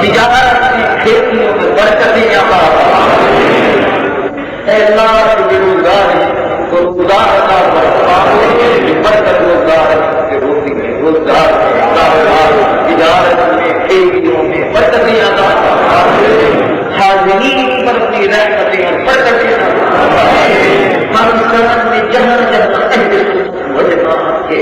تجارت کی کھیتیوں میں برکتیں عطا فرما۔ اے اللہ کی بےروزگاری کو روزگار عطا فرما، برکت روزگار کے روزی میں روزگار تجارت میں کھیتیوں میں برکتیں عطا فرما، حاضرین پر اپنی رحمتیں اور برکتیں عطا فرما۔ ہم سمجھ میں جہاں جہاں اہل سنت والجماعت کے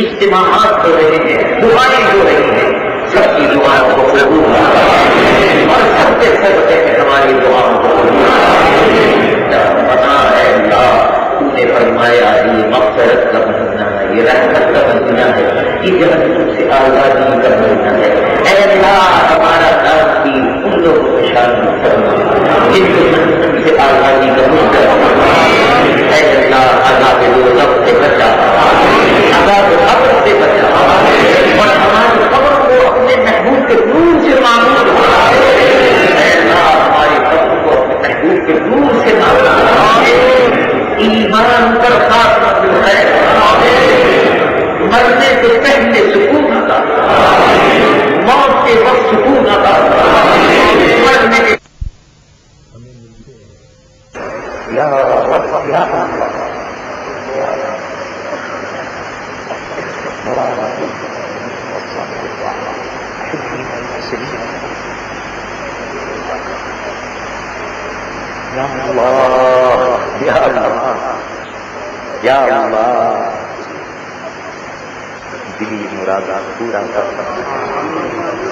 اجتماعات ہو رہے ہیں، دعائیں ہو رہی ہیں، سب کی دعاؤں کو قبول فرما اور سب کے صدقے میں ہماری دعاؤں کو قبول فرما۔ پتا ہے اللہ تو نے فرمایا یہ مغفرت کا مہینہ ہے، یہ رحمت کا مہینہ ہے، یہ جہنم سے آزادی کا مہینہ ہے۔ اے اللہ ہمارا نام کی ان لوگوں کو شامل فرما جن کو جہنم سے آزادی کا مہینہ فرما۔ اے اللہ عذاب دوزخ سے بچا، عذاب قبر سے بچا، اور ہماری قبر کو اپنے محبوب کے نور سے معمور بنا۔ اے اللہ ہماری قبر کو اپنے محبوب کے نور سے معمور بنا۔ ایمان پر خاتمہ بالخیر، مرنے سے پہلے سکون عطا، موت کے وقت سکون عطا، مرنے کے یا رب یا اللہ یا اللہ یا اللہ، دلی مرادات پورا کر،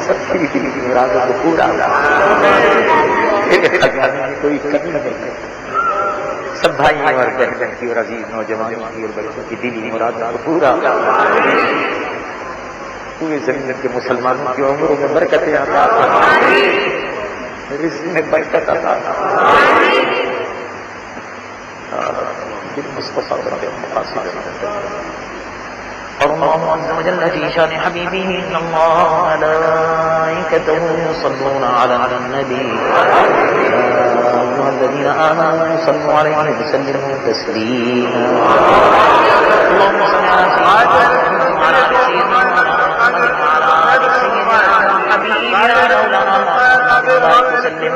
سب کی دلی مرادوں کو پورا کر، کوئی کمی نہیں، سب بھائیوں اور بہنوں کی اور عزیز نوجوانوں کی اور بچوں کی دلی مرادوں کو پورا کر، پورے زمین کے مسلمانوں کی عمروں میں برکتیں عطا فرما، رزق میں برکت عطا فرما، بالمصطفى مقاصد الله عز وجل في شان حبيبه إن الله وملائكته يصلون على النبي يا أيها الذين آمنوا صلوا عليه وسلموا تسليما اللهم صل على سيدنا وعلى آل سيدنا محمد وعلى آل سيدنا حبيبنا مولانا محمد وسلم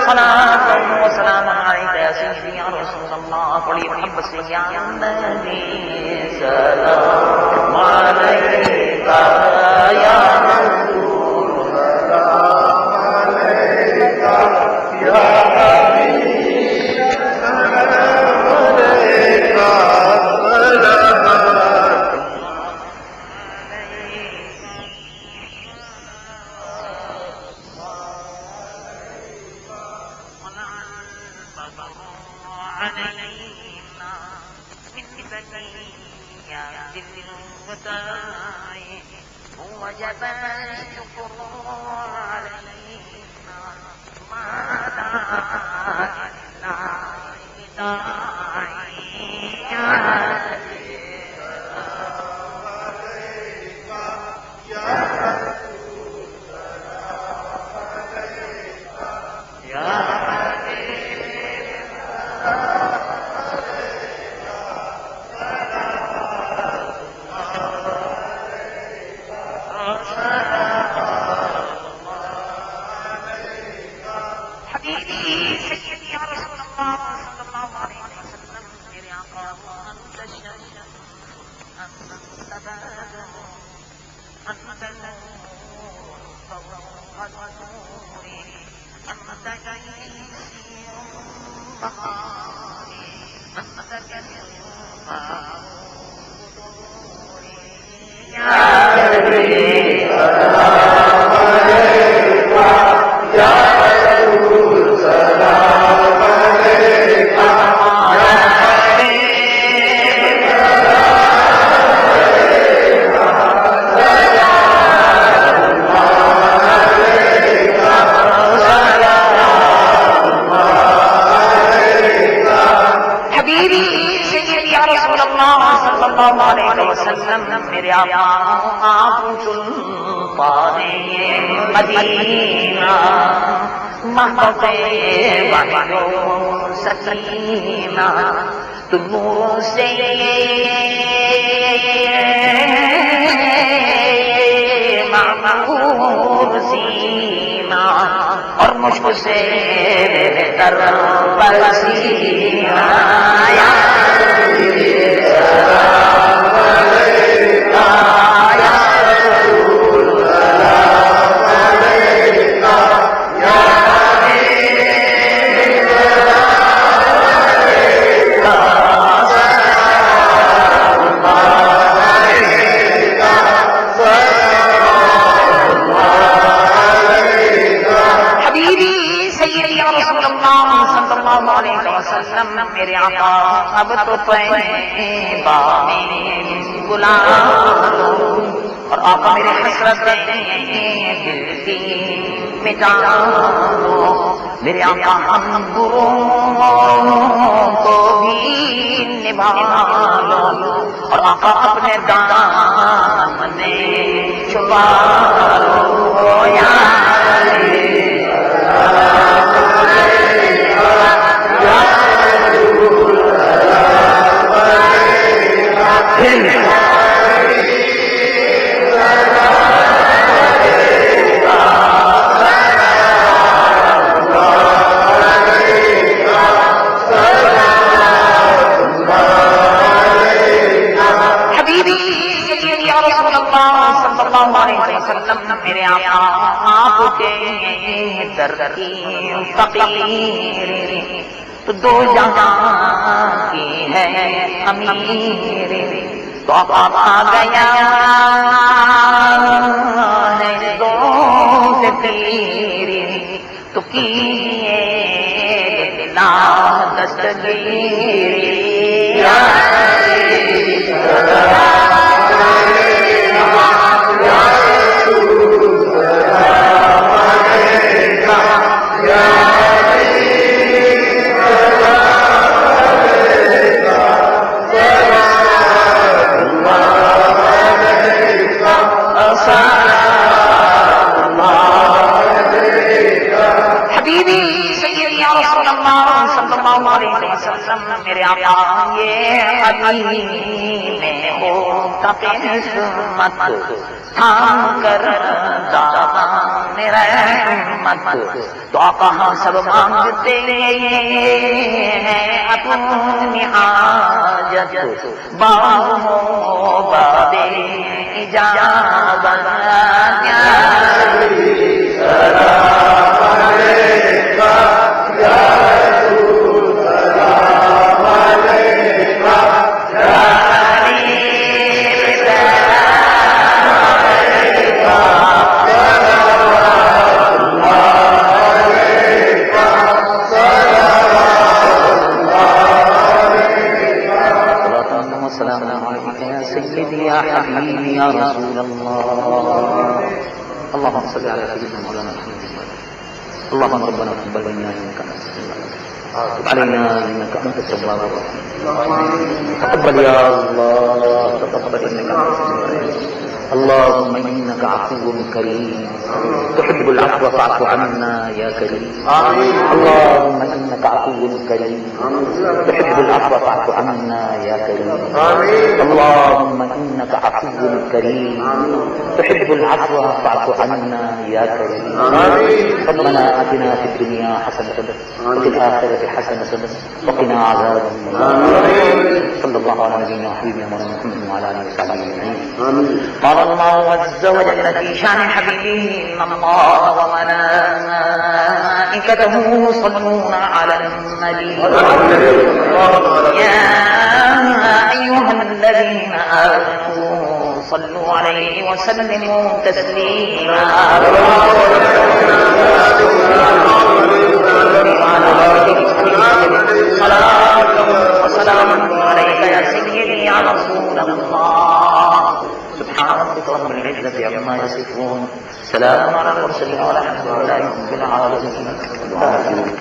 صلاة وسلاما عليك يا سيدي يا رسول الله بڑی محبت سے یا نبی سلام علیک یا رسول سلام علیک یا حبیب سلام علیک وجب الشكر علينا ما میرے آپ چن پانے مدینہ محبت بانو سکینہ تنور سے معمور سینہ مشک سے بہتر پسینہ یا میرے آقا اب تو طیبہ میں بلا دو اور آقا میرے حسرتیں دل کی مٹا دو میرے آقا ہم بروں کو بھی نبھا لو اور آقا اپنے دامن میں چھپا لو یا میرے آقا آپ کے در کی فقیر تو دو جہاں کی ہے امیر تو آقا آ گیا ہے دو سے تیر تو کیجیے لا دستگیر میرے آقا یہ علی میں ہو قسمت تھام کر دامن رحمت تو آقا ہم سب مانگتے ہیں اپنی حاجت باب باب اجابت يا حبيبي يا رسول الله اللهم صل على سيدنا مولانا محمد اللهم ربنا تقبل منا انك انت السميع العليم وتب علينا انك انت التواب الرحيم تقبل يا الله تقبل انك انت السميع العليم اللهم انك عفو كريم تحب العفو فاعف عنا يا كريم اللهم انك عفو كريم تحب العفو فاعف عنا يا كريم اللهم انك عفو كريم تحب العفو فاعف عنا يا كريم ربنا اتنا في الدنيا حسنه وفي الاخره حسنه وقنا عذاب النار صلى الله على نبينا وحبيبنا مولانا محمد وعلى اله وصحبه اجمعين قال الله عز وجل في شان حبيبه ان الله وملائكته يصلون على النبي يا ايها الذين امنوا صلوا عليه وسلموا تسليما وسلام عليك يا سيدي يا رسول الله سبحان ربك رب العزة عما يصفون سلام على المرسلين والحمد لله رب العالمين